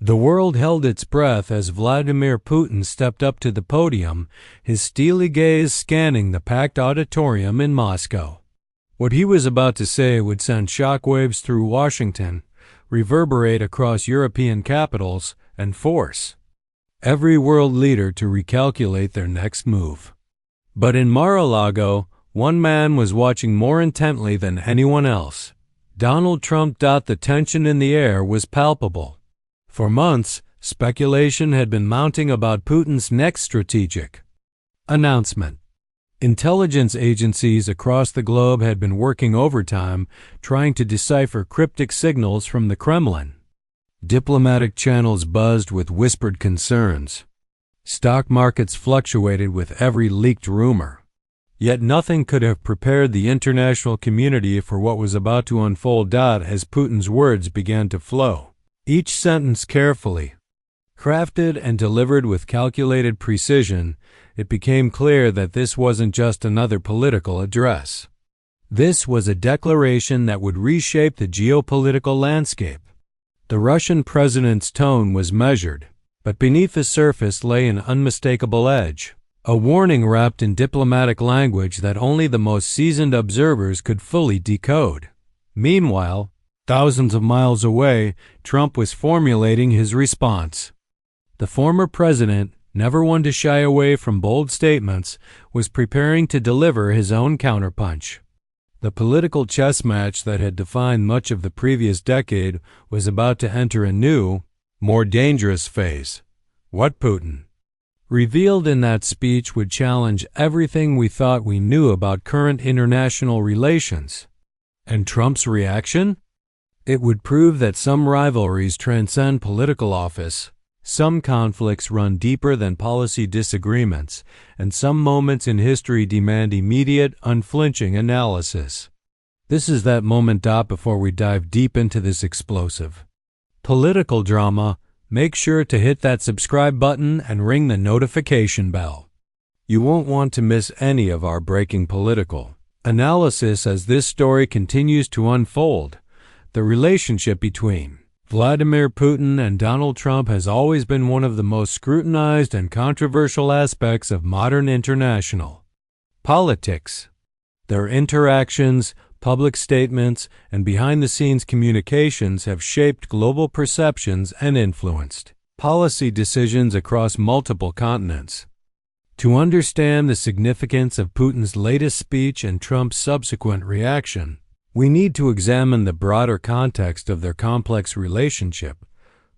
The world held its breath as Vladimir Putin stepped up to the podium, his steely gaze scanning the packed auditorium in Moscow. What he was about to say would send shockwaves through Washington, reverberate across European capitals, and force every world leader to recalculate their next move. But in Mar-a-Lago, one man was watching more intently than anyone else. Donald Trump. The tension in the air was palpable. For months, speculation had been mounting about Putin's next strategic announcement. Intelligence agencies across the globe had been working overtime trying to decipher cryptic signals from the Kremlin. Diplomatic channels buzzed with whispered concerns. Stock markets fluctuated with every leaked rumor. Yet nothing could have prepared the international community for what was about to unfold. As Putin's words began to flow, each sentence carefully crafted and delivered with calculated precision, it became clear that this wasn't just another political address. This was a declaration that would reshape the geopolitical landscape. The Russian president's tone was measured, but beneath the surface lay an unmistakable edge, a warning wrapped in diplomatic language that only the most seasoned observers could fully decode. Meanwhile, thousands of miles away, Trump was formulating his response. The former president, never one to shy away from bold statements, was preparing to deliver his own counterpunch. The political chess match that had defined much of the previous decade was about to enter a new, more dangerous phase. What Putin revealed in that speech would challenge everything we thought we knew about current international relations. And Trump's reaction? It would prove that some rivalries transcend political office, some conflicts run deeper than policy disagreements, and some moments in history demand immediate, unflinching analysis. This is that moment. Before we dive deep into this explosive political drama, make sure to hit that subscribe button and ring the notification bell. You won't want to miss any of our breaking political analysis as this story continues to unfold. The relationship between Vladimir Putin and Donald Trump has always been one of the most scrutinized and controversial aspects of modern international politics. Their interactions, public statements, and behind-the-scenes communications have shaped global perceptions and influenced policy decisions across multiple continents. To understand the significance of Putin's latest speech and Trump's subsequent reaction, we need to examine the broader context of their complex relationship.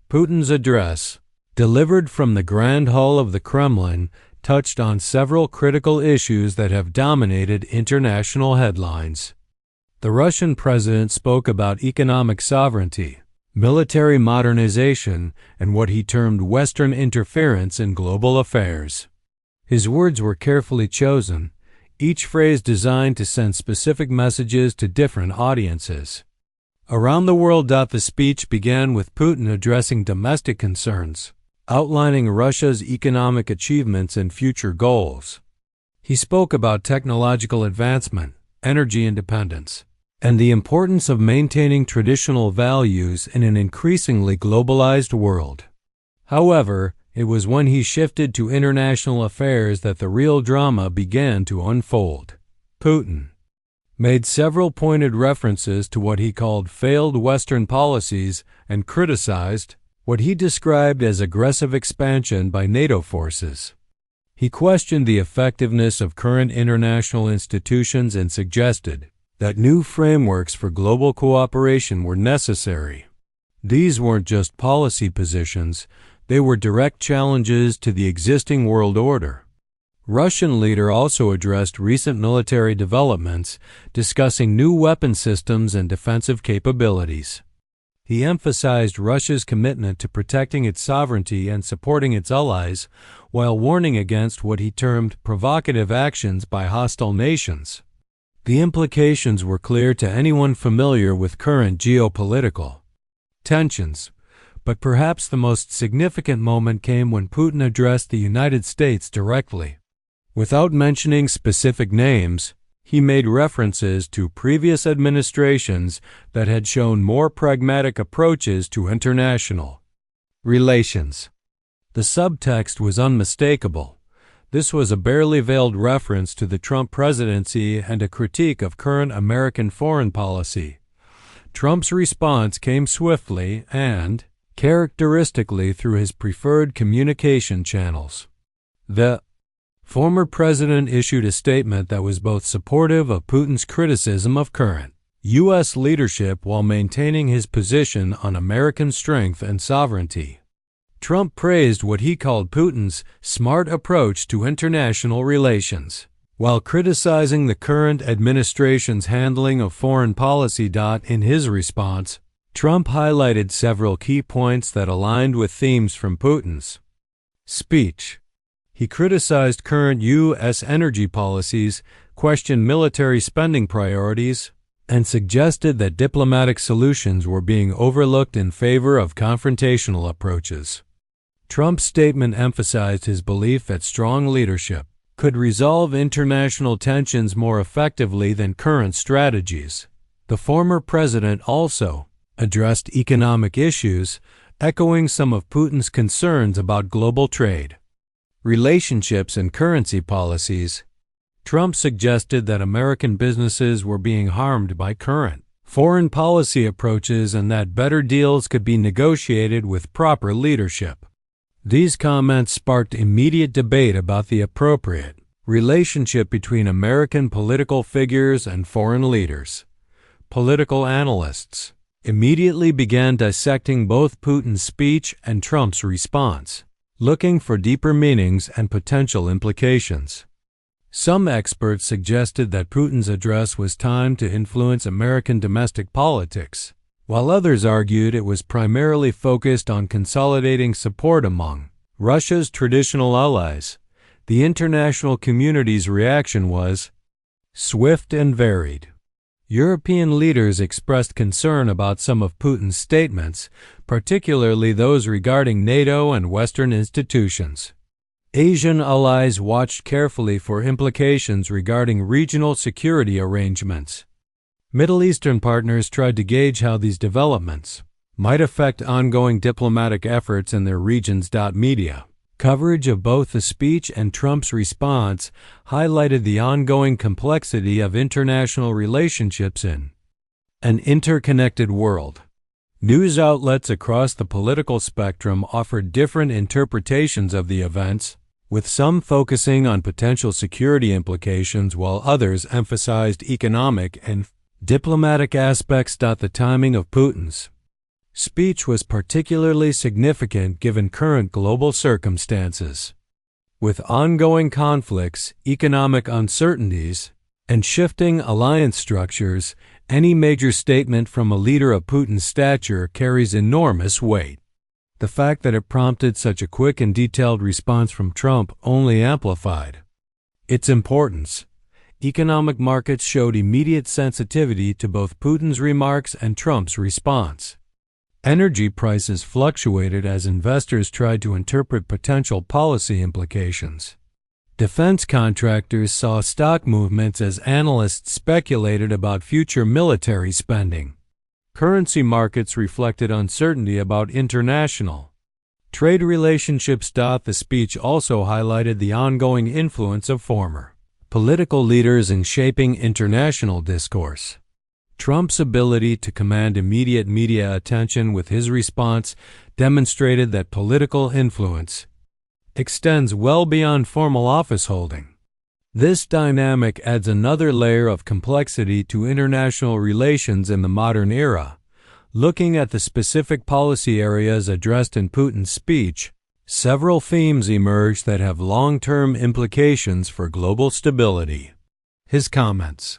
Putin's address, delivered from the Grand Hall of the Kremlin, touched on several critical issues that have dominated international headlines. The Russian president spoke about economic sovereignty, military modernization, and what he termed Western interference in global affairs. His words were carefully chosen, each phrase designed to send specific messages to different audiences. Around the world, the speech began with Putin addressing domestic concerns, outlining Russia's economic achievements and future goals. He spoke about technological advancement, energy independence, and the importance of maintaining traditional values in an increasingly globalized world. However, it was when he shifted to international affairs that the real drama began to unfold. Putin made several pointed references to what he called failed Western policies and criticized what he described as aggressive expansion by NATO forces. He questioned the effectiveness of current international institutions and suggested that new frameworks for global cooperation were necessary. These weren't just policy positions, they were direct challenges to the existing world order. Russian leader also addressed recent military developments, discussing new weapon systems and defensive capabilities. He emphasized Russia's commitment to protecting its sovereignty and supporting its allies, while warning against what he termed provocative actions by hostile nations. The implications were clear to anyone familiar with current geopolitical tensions. But perhaps the most significant moment came when Putin addressed the United States directly. Without mentioning specific names, he made references to previous administrations that had shown more pragmatic approaches to international Relations. The subtext was unmistakable. This was a barely veiled reference to the Trump presidency and a critique of current American foreign policy. Trump's response came swiftly and, characteristically, through his preferred communication channels. The former president issued a statement that was both supportive of Putin's criticism of current U.S. leadership while maintaining his position on American strength and sovereignty. Trump praised what he called Putin's smart approach to international relations, while criticizing the current administration's handling of foreign policy. In his response, Trump highlighted several key points that aligned with themes from Putin's speech. He criticized current U.S. energy policies, questioned military spending priorities, and suggested that diplomatic solutions were being overlooked in favor of confrontational approaches. Trump's statement emphasized his belief that strong leadership could resolve international tensions more effectively than current strategies. The former president also addressed economic issues, echoing some of Putin's concerns about global trade, relationships, and currency policies. Trump suggested that American businesses were being harmed by current foreign policy approaches and that better deals could be negotiated with proper leadership. These comments sparked immediate debate about the appropriate relationship between American political figures and foreign leaders. Political analysts immediately began dissecting both Putin's speech and Trump's response, looking for deeper meanings and potential implications. Some experts suggested that Putin's address was timed to influence American domestic politics, while others argued it was primarily focused on consolidating support among Russia's traditional allies. The international community's reaction was swift and varied. European leaders expressed concern about some of Putin's statements, particularly those regarding NATO and Western institutions. Asian allies watched carefully for implications regarding regional security arrangements. Middle Eastern partners tried to gauge how these developments might affect ongoing diplomatic efforts in their regions. Media coverage of both the speech and Trump's response highlighted the ongoing complexity of international relationships in an interconnected world. News outlets across the political spectrum offered different interpretations of the events, with some focusing on potential security implications while others emphasized economic and diplomatic aspects. The timing of Putin's speech was particularly significant given current global circumstances. With ongoing conflicts, economic uncertainties, and shifting alliance structures, any major statement from a leader of Putin's stature carries enormous weight. The fact that it prompted such a quick and detailed response from Trump only amplified its importance. Economic markets showed immediate sensitivity to both Putin's remarks and Trump's response. Energy prices fluctuated as investors tried to interpret potential policy implications. Defense contractors saw stock movements as analysts speculated about future military spending. Currency markets reflected uncertainty about international trade relationships. The speech also highlighted the ongoing influence of former political leaders in shaping international discourse. Trump's ability to command immediate media attention with his response demonstrated that political influence extends well beyond formal office holding. This dynamic adds another layer of complexity to international relations in the modern era. Looking at the specific policy areas addressed in Putin's speech, several themes emerge that have long-term implications for global stability. His comments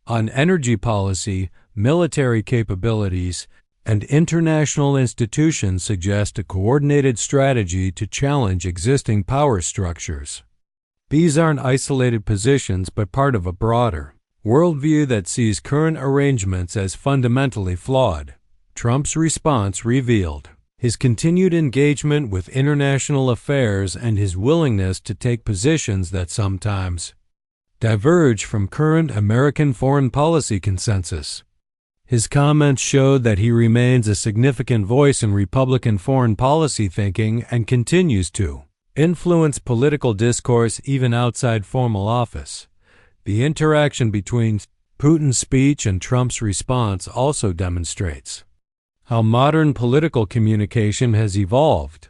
on energy policy, military capabilities, and international institutions suggest a coordinated strategy to challenge existing power structures. These aren't isolated positions but part of a broader worldview that sees current arrangements as fundamentally flawed. Trump's response revealed his continued engagement with international affairs and his willingness to take positions that sometimes diverge from current American foreign policy consensus. His comments showed that he remains a significant voice in Republican foreign policy thinking and continues to influence political discourse even outside formal office. The interaction between Putin's speech and Trump's response also demonstrates how modern political communication has evolved.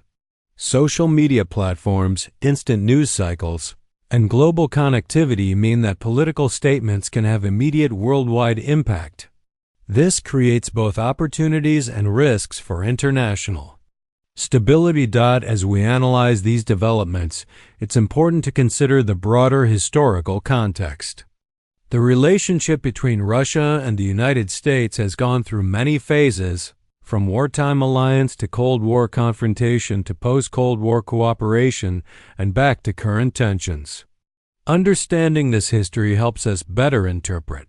Social media platforms, instant news cycles, and global connectivity mean that political statements can have immediate worldwide impact. This creates both opportunities and risks for international stability. As we analyze these developments, it's important to consider the broader historical context. The relationship between Russia and the United States has gone through many phases, from wartime alliance to Cold War confrontation to post-Cold War cooperation and back to current tensions. Understanding this history helps us better interpret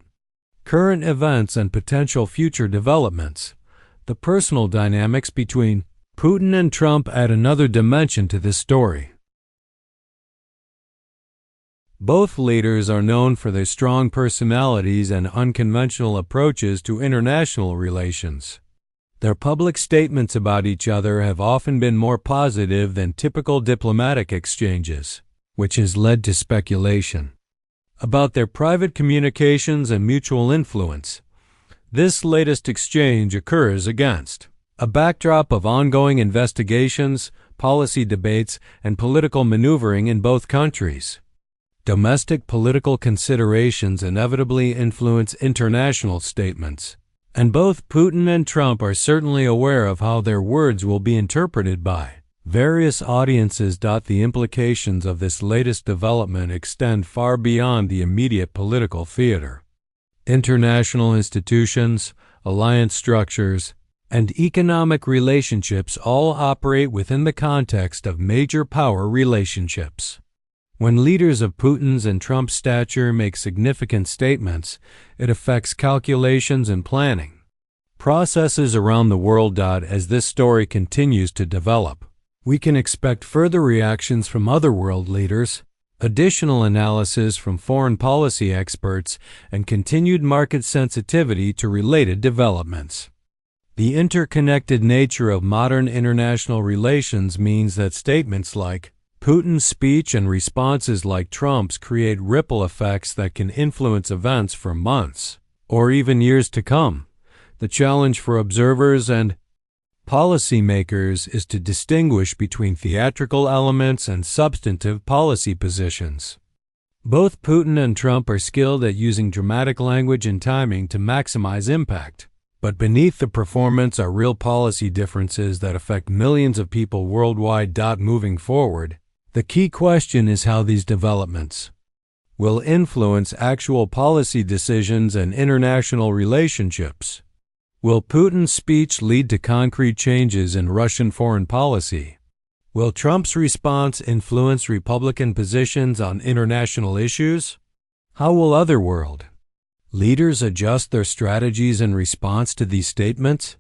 current events and potential future developments. The personal dynamics between Putin and Trump add another dimension to this story. Both leaders are known for their strong personalities and unconventional approaches to international relations. Their public statements about each other have often been more positive than typical diplomatic exchanges, which has led to speculation about their private communications and mutual influence. This latest exchange occurs against a backdrop of ongoing investigations, policy debates, and political maneuvering in both countries. Domestic political considerations inevitably influence international statements, and both Putin and Trump are certainly aware of how their words will be interpreted by various audiences. The implications of this latest development extend far beyond the immediate political theater. International institutions, alliance structures, and economic relationships all operate within the context of major power relationships. When leaders of Putin's and Trump's stature make significant statements, it affects calculations and planning processes around the world. As this story continues to develop, we can expect further reactions from other world leaders, additional analysis from foreign policy experts, and continued market sensitivity to related developments. The interconnected nature of modern international relations means that statements like Putin's speech and responses like Trump's create ripple effects that can influence events for months or even years to come. The challenge for observers and policymakers is to distinguish between theatrical elements and substantive policy positions. Both Putin and Trump are skilled at using dramatic language and timing to maximize impact, but beneath the performance are real policy differences that affect millions of people worldwide. Moving forward, the key question is how these developments will influence actual policy decisions and international relationships. Will Putin's speech lead to concrete changes in Russian foreign policy? Will Trump's response influence Republican positions on international issues? How will other world leaders adjust their strategies in response to these statements?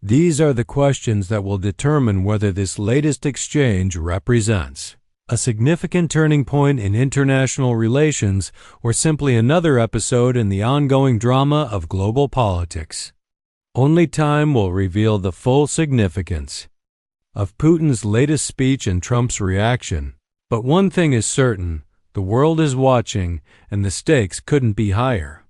These are the questions that will determine whether this latest exchange represents a significant turning point in international relations or simply another episode in the ongoing drama of global politics. Only time will reveal the full significance of Putin's latest speech and Trump's reaction. But one thing is certain, the world is watching, and the stakes couldn't be higher.